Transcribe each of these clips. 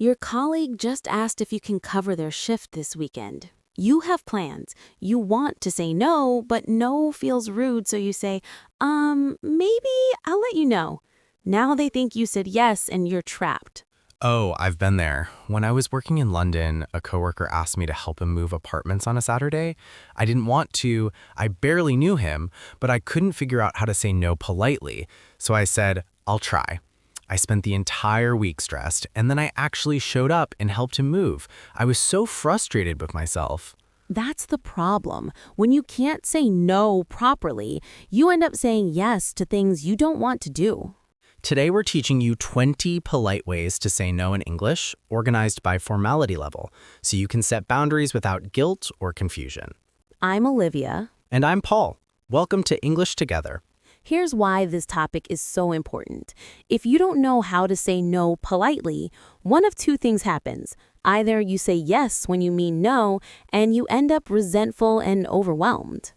Your colleague just asked if you can cover their shift this weekend. You have plans. You want to say no, but no feels rude, so you say, maybe I'll let you know. Now they think you said yes and you're trapped. Oh, I've been there. When I was working in London, a coworker asked me to help him move apartments on a Saturday. I didn't want to, I barely knew him, but I couldn't figure out how to say no politely. So I said, I'll try. I spent the entire week stressed, and then I actually showed up and helped him move. I was so frustrated with myself. That's the problem. When you can't say no properly, you end up saying yes to things you don't want to do. Today we're teaching you 20 polite ways to say no in English, organized by formality level, so you can set boundaries without guilt or confusion. I'm Olivia. And I'm Paul. Welcome to English Together. Here's why this topic is so important. If you don't know how to say no politely, one of two things happens. Either you say yes when you mean no, and you end up resentful and overwhelmed.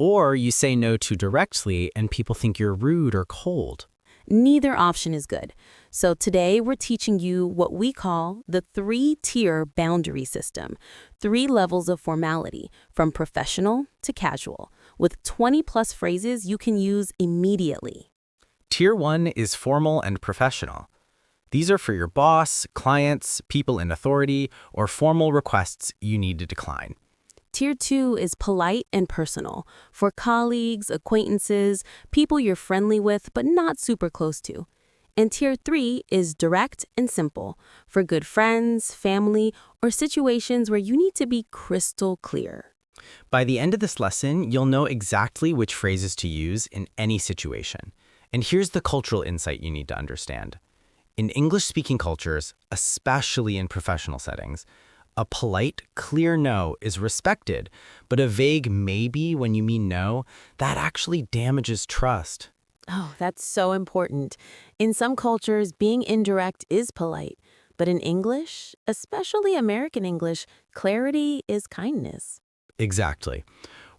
Or you say no too directly and people think you're rude or cold. Neither option is good. So today we're teaching you what we call the 3-tier boundary system, 3 levels of formality, from professional to casual, with 20+ phrases you can use immediately. Tier 1 is formal and professional. These are for your boss, clients, people in authority, or formal requests you need to decline. Tier 2 is polite and personal, for colleagues, acquaintances, people you're friendly with but not super close to. And Tier 3 is direct and simple, for good friends, family, or situations where you need to be crystal clear. By the end of this lesson, you'll know exactly which phrases to use in any situation. And here's the cultural insight you need to understand. In English-speaking cultures, especially in professional settings, a polite, clear no is respected, but a vague maybe when you mean no, that actually damages trust. Oh, that's so important. In some cultures, being indirect is polite, but in English, especially American English, clarity is kindness. Exactly.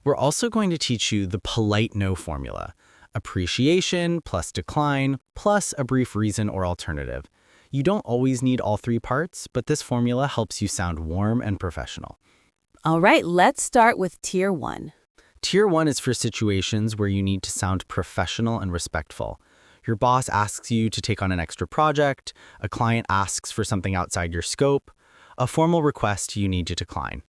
We're also going to teach you the polite no formula. Appreciation plus decline plus a brief reason or alternative. You don't always need all 3 parts, but this formula helps you sound warm and professional. All right, let's start with Tier 1. Tier 1 is for situations where you need to sound professional and respectful. Your boss asks you to take on an extra project, a client asks for something outside your scope, a formal request you need to decline.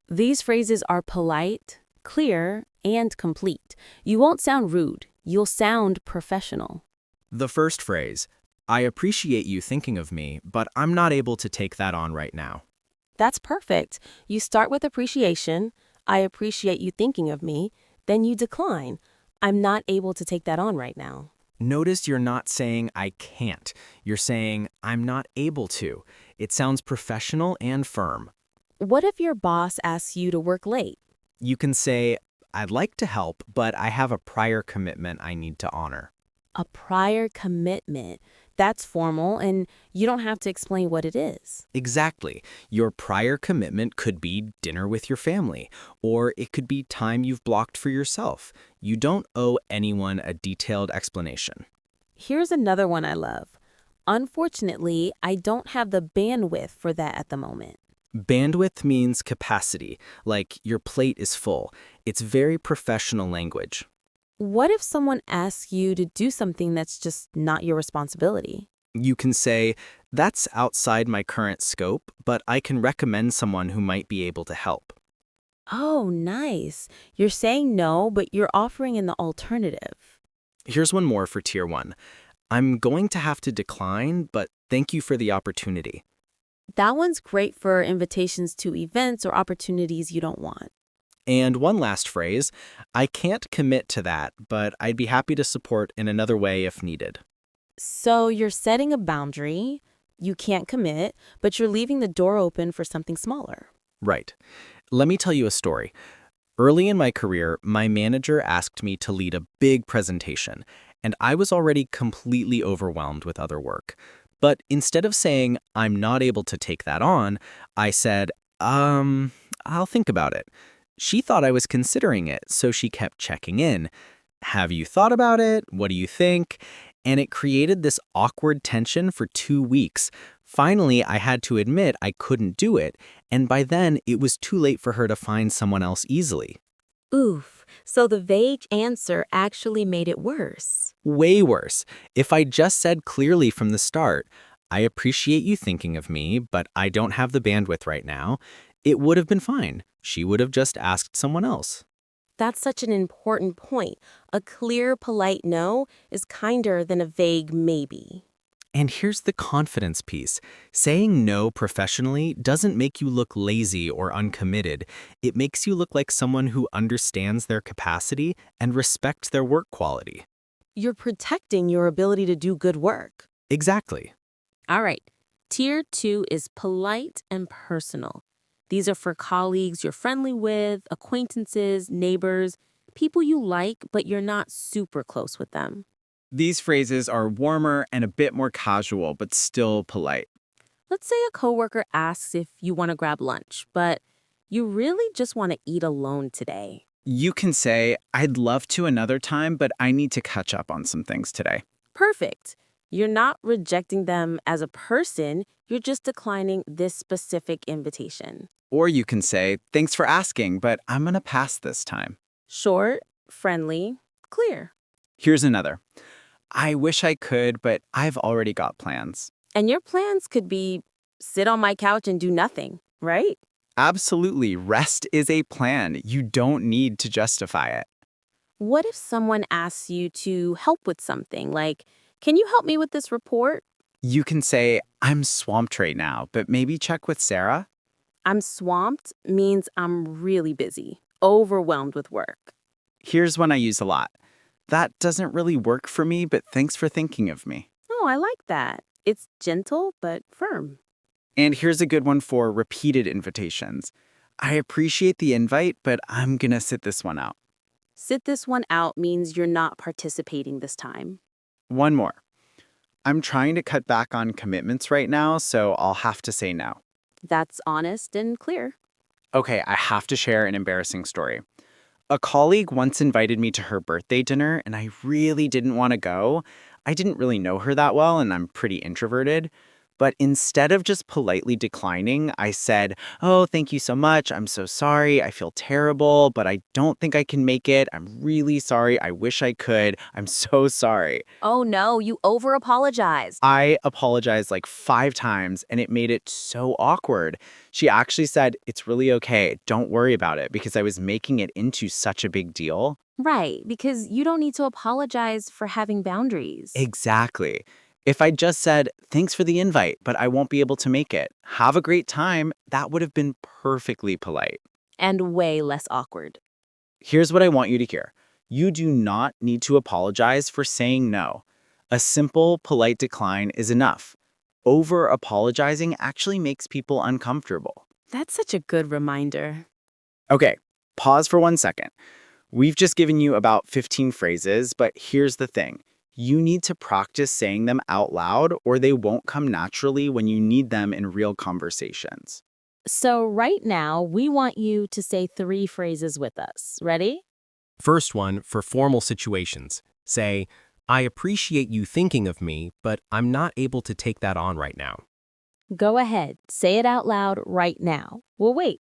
These phrases are polite, clear, and complete. You won't sound rude. You'll sound professional. The first phrase, I appreciate you thinking of me, but I'm not able to take that on right now. That's perfect. You start with appreciation. I appreciate you thinking of me. Then you decline. I'm not able to take that on right now. Notice you're not saying I can't. You're saying I'm not able to. It sounds professional and firm. What if your boss asks you to work late? You can say, I'd like to help, but I have a prior commitment I need to honor. A prior commitment. That's formal, and you don't have to explain what it is. Exactly. Your prior commitment could be dinner with your family, or it could be time you've blocked for yourself. You don't owe anyone a detailed explanation. Here's another one I love. Unfortunately, I don't have the bandwidth for that at the moment. Bandwidth means capacity, like your plate is full. It's very professional language. What if someone asks you to do something that's just not your responsibility? You can say, that's outside my current scope, but I can recommend someone who might be able to help. Oh, nice. You're saying no, but you're offering an alternative. Here's one more for Tier 1. I'm going to have to decline, but thank you for the opportunity. That one's great for invitations to events or opportunities you don't want. And one last phrase, I can't commit to that, but I'd be happy to support in another way if needed. So you're setting a boundary, you can't commit, but you're leaving the door open for something smaller. Right. Let me tell you a story. Early in my career, my manager asked me to lead a big presentation, and I was already completely overwhelmed with other work. But instead of saying, I'm not able to take that on, I said, I'll think about it. She thought I was considering it, so she kept checking in. Have you thought about it? What do you think? and it created this awkward tension for 2 weeks. Finally, I had to admit I couldn't do it, and by then it was too late for her to find someone else easily. Oof, so the vague answer actually made it worse. Way worse. If I just said clearly from the start, I appreciate you thinking of me, but I don't have the bandwidth right now, it would have been fine. She would have just asked someone else. That's such an important point. A clear, polite no is kinder than a vague maybe. And here's the confidence piece. Saying no professionally doesn't make you look lazy or uncommitted. It makes you look like someone who understands their capacity and respects their work quality. You're protecting your ability to do good work. Exactly. All right. Tier 2 is polite and personal. These are for colleagues you're friendly with, acquaintances, neighbors, people you like, but you're not super close with them. These phrases are warmer and a bit more casual, but still polite. Let's say a coworker asks if you want to grab lunch, but you really just want to eat alone today. You can say, I'd love to another time, but I need to catch up on some things today. Perfect. You're not rejecting them as a person, you're just declining this specific invitation. Or you can say, thanks for asking, but I'm going to pass this time. Short, friendly, clear. Here's another. I wish I could, but I've already got plans. And your plans could be sit on my couch and do nothing, right? Absolutely. Rest is a plan. You don't need to justify it. What if someone asks you to help with something, like, can you help me with this report? You can say, I'm swamped right now, but maybe check with Sarah. I'm swamped means I'm really busy, overwhelmed with work. Here's one I use a lot. That doesn't really work for me, but thanks for thinking of me. Oh, I like that. It's gentle but firm. And here's a good one for repeated invitations. I appreciate the invite, but I'm gonna sit this one out. Sit this one out means you're not participating this time. One more. I'm trying to cut back on commitments right now, so I'll have to say no. That's honest and clear. Okay, I have to share an embarrassing story. A colleague once invited me to her birthday dinner, and I really didn't want to go. I didn't really know her that well, and I'm pretty introverted. But instead of just politely declining, I said, oh, thank you so much. I'm so sorry. I feel terrible, but I don't think I can make it. I'm really sorry. I wish I could. I'm so sorry. Oh no, you over-apologized. I apologized like 5 times, and it made it so awkward. She actually said, it's really okay. Don't worry about it, because I was making it into such a big deal. Right, because you don't need to apologize for having boundaries. Exactly. If I just said, thanks for the invite, but I won't be able to make it. Have a great time, that would have been perfectly polite. And way less awkward. Here's what I want you to hear. You do not need to apologize for saying no. A simple, polite decline is enough. Over-apologizing actually makes people uncomfortable. That's such a good reminder. Okay, pause for 1 second. We've just given you about 15 phrases, but here's the thing. You need to practice saying them out loud, or they won't come naturally when you need them in real conversations. So right now, we want you to say 3 phrases with us. Ready? First one, for formal situations. Say, I appreciate you thinking of me, but I'm not able to take that on right now. Go ahead. Say it out loud right now. We'll wait.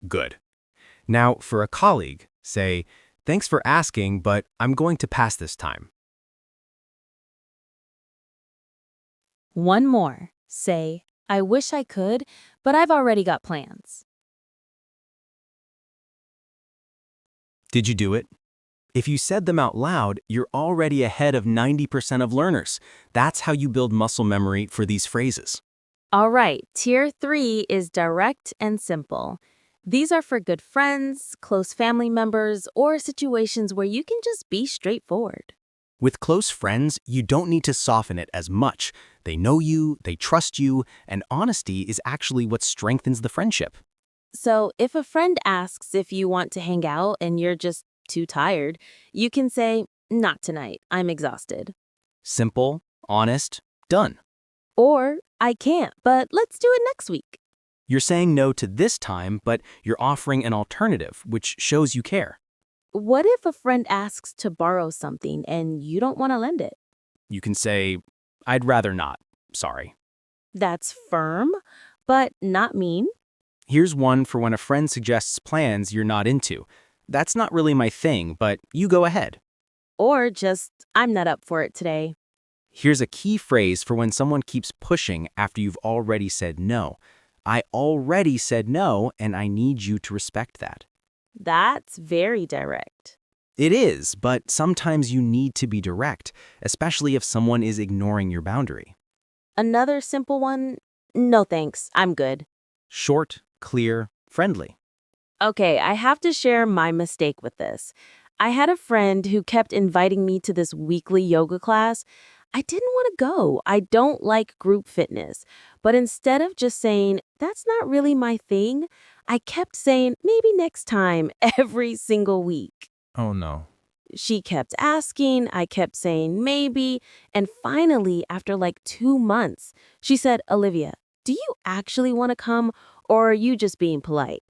Good. Now, for a colleague, say, thanks for asking, but I'm going to pass this time. One more. Say, I wish I could, but I've already got plans. Did you do it? If you said them out loud, you're already ahead of 90% of learners. That's how you build muscle memory for these phrases. All right, Tier 3 is direct and simple. These are for good friends, close family members, or situations where you can just be straightforward. With close friends, you don't need to soften it as much. They know you, they trust you, and honesty is actually what strengthens the friendship. So if a friend asks if you want to hang out and you're just too tired, you can say, not tonight, I'm exhausted. Simple, honest, done. Or, I can't, but let's do it next week. You're saying no to this time, but you're offering an alternative, which shows you care. What if a friend asks to borrow something and you don't want to lend it? You can say, I'd rather not. Sorry. That's firm, but not mean. Here's one for when a friend suggests plans you're not into. That's not really my thing, but you go ahead. Or just, I'm not up for it today. Here's a key phrase for when someone keeps pushing after you've already said no. I already said no, and I need you to respect that. That's very direct. It is, but sometimes you need to be direct, especially if someone is ignoring your boundary. Another simple one, no thanks, I'm good. Short, clear, friendly. Okay, I have to share my mistake with this. I had a friend who kept inviting me to this weekly yoga class. I didn't want to go. I don't like group fitness. But instead of just saying, that's not really my thing, I kept saying, maybe next time, every single week. Oh no. She kept asking, I kept saying maybe, and finally, after like 2 months, she said, Olivia, do you actually want to come, or are you just being polite?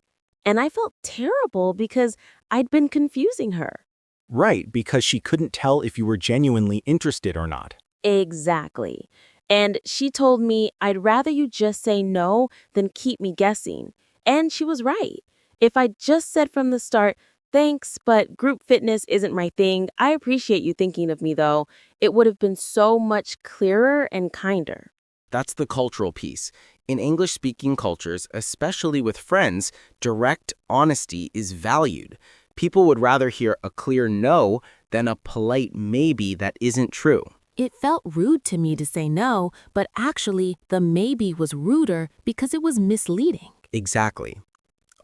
And I felt terrible because I'd been confusing her. Right, because she couldn't tell if you were genuinely interested or not. Exactly. And she told me, I'd rather you just say no than keep me guessing. And she was right. If I just said from the start, thanks, but group fitness isn't my thing, I appreciate you thinking of me though, it would have been so much clearer and kinder. That's the cultural piece. In English-speaking cultures, especially with friends, direct honesty is valued. People would rather hear a clear no than a polite maybe that isn't true. It felt rude to me to say no, but actually the maybe was ruder because it was misleading. Exactly.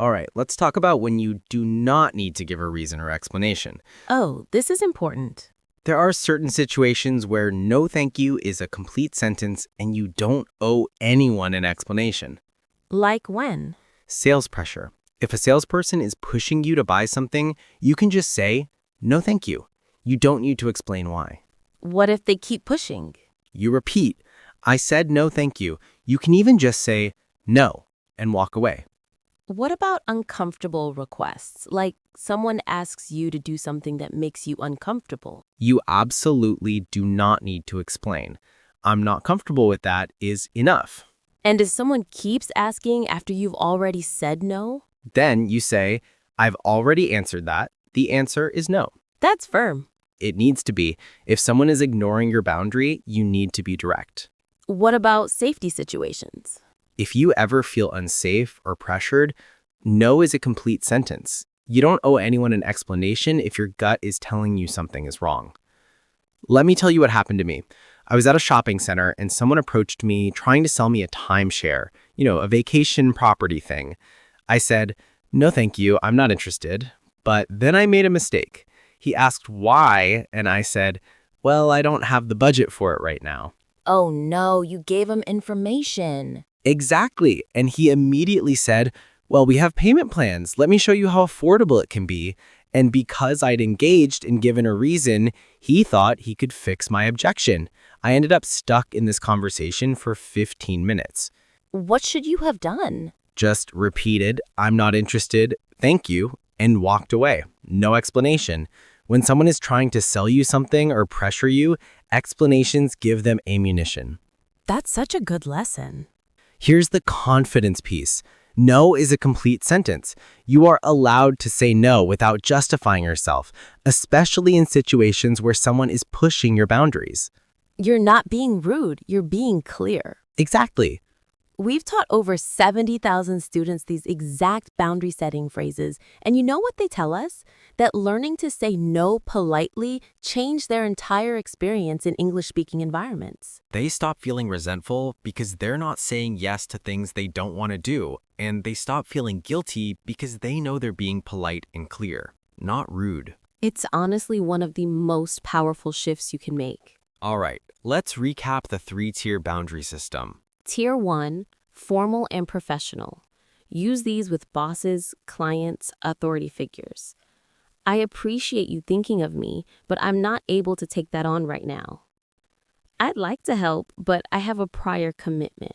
All right, let's talk about when you do not need to give a reason or explanation. Oh, this is important. There are certain situations where no thank you is a complete sentence and you don't owe anyone an explanation. Like when? Sales pressure. If a salesperson is pushing you to buy something, you can just say, no thank you. You don't need to explain why. What if they keep pushing? You repeat, I said no thank you. You can even just say no and walk away. What about uncomfortable requests? Like someone asks you to do something that makes you uncomfortable. You absolutely do not need to explain. I'm not comfortable with that is enough. And if someone keeps asking after you've already said no? Then you say, I've already answered that. The answer is no. That's firm. It needs to be. If someone is ignoring your boundary, you need to be direct. What about safety situations? If you ever feel unsafe or pressured, no is a complete sentence. You don't owe anyone an explanation if your gut is telling you something is wrong. Let me tell you what happened to me. I was at a shopping center and someone approached me trying to sell me a timeshare, a vacation property thing. I said, no thank you, I'm not interested. But then I made a mistake. He asked why, and I said, well, I don't have the budget for it right now. Oh no, you gave him information. Exactly. And he immediately said, well, we have payment plans. Let me show you how affordable it can be. And because I'd engaged and given a reason, he thought he could fix my objection. I ended up stuck in this conversation for 15 minutes. What should you have done? Just repeated, I'm not interested, thank you, and walked away. No explanation. When someone is trying to sell you something or pressure you, explanations give them ammunition. That's such a good lesson. Here's the confidence piece. No is a complete sentence. You are allowed to say no without justifying yourself, especially in situations where someone is pushing your boundaries. You're not being rude, you're being clear. Exactly. We've taught over 70,000 students these exact boundary setting phrases, and you know what they tell us? That learning to say no politely changed their entire experience in English-speaking environments. They stop feeling resentful because they're not saying yes to things they don't want to do, and they stop feeling guilty because they know they're being polite and clear, not rude. It's honestly one of the most powerful shifts you can make. All right, let's recap the 3-tier boundary system. Tier 1, formal and professional. Use these with bosses, clients, authority figures. I appreciate you thinking of me, but I'm not able to take that on right now. I'd like to help, but I have a prior commitment.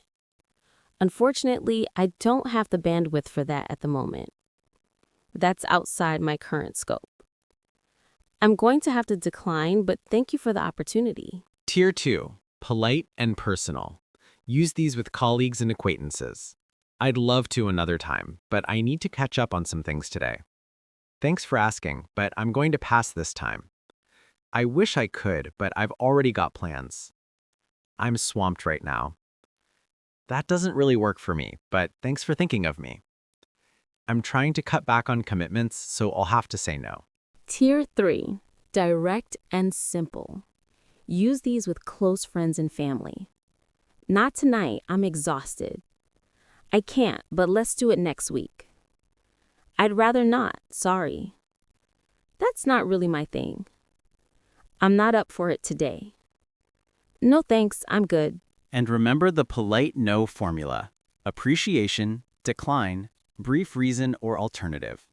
Unfortunately, I don't have the bandwidth for that at the moment. That's outside my current scope. I'm going to have to decline, but thank you for the opportunity. Tier 2, polite and personal. Use these with colleagues and acquaintances. I'd love to another time, but I need to catch up on some things today. Thanks for asking, but I'm going to pass this time. I wish I could, but I've already got plans. I'm swamped right now. That doesn't really work for me, but thanks for thinking of me. I'm trying to cut back on commitments, so I'll have to say no. Tier 3, direct and simple. Use these with close friends and family. Not tonight, I'm exhausted. I can't, but let's do it next week. I'd rather not, sorry. That's not really my thing. I'm not up for it today. No thanks, I'm good. And remember the polite no formula: appreciation, decline, brief reason, or alternative.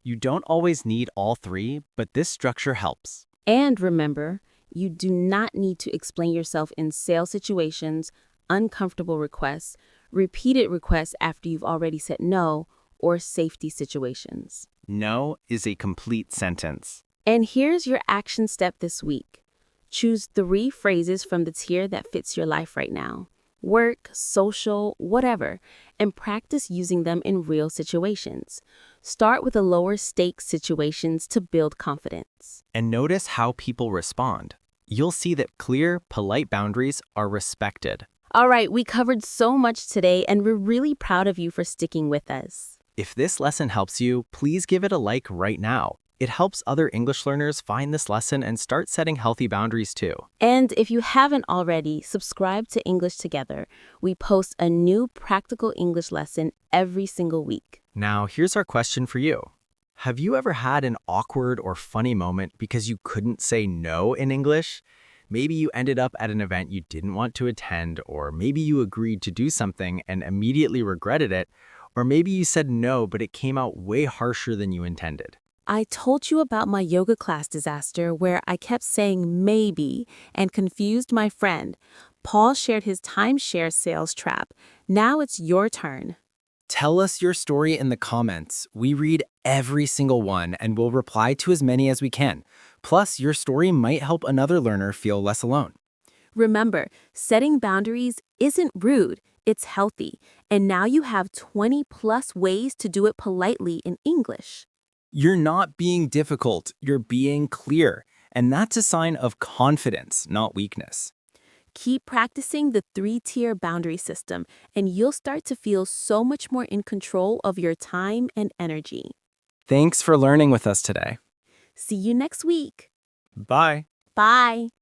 You don't always need all three, but this structure helps. And remember, you do not need to explain yourself in sales situations, uncomfortable requests, repeated requests after you've already said no, or safety situations. No is a complete sentence. And here's your action step this week. Choose 3 phrases from the tier that fits your life right now. Work, social, whatever, and practice using them in real situations. Start with the lower stakes situations to build confidence. And notice how people respond. You'll see that clear, polite boundaries are respected. All right, we covered so much today, and we're really proud of you for sticking with us. If this lesson helps you, please give it a like right now. It helps other English learners find this lesson and start setting healthy boundaries too. And if you haven't already, subscribe to English Together. We post a new practical English lesson every single week. Now, here's our question for you. Have you ever had an awkward or funny moment because you couldn't say no in English? Maybe you ended up at an event you didn't want to attend, or maybe you agreed to do something and immediately regretted it, or maybe you said no, but it came out way harsher than you intended. I told you about my yoga class disaster where I kept saying maybe and confused my friend. Paul shared his timeshare sales trap. Now it's your turn. Tell us your story in the comments. We read every single one and we'll reply to as many as we can. Plus, your story might help another learner feel less alone. Remember, setting boundaries isn't rude, it's healthy. And now you have 20+ ways to do it politely in English. You're not being difficult, you're being clear. And that's a sign of confidence, not weakness. Keep practicing the 3-tier boundary system, and you'll start to feel so much more in control of your time and energy. Thanks for learning with us today. See you next week. Bye. Bye.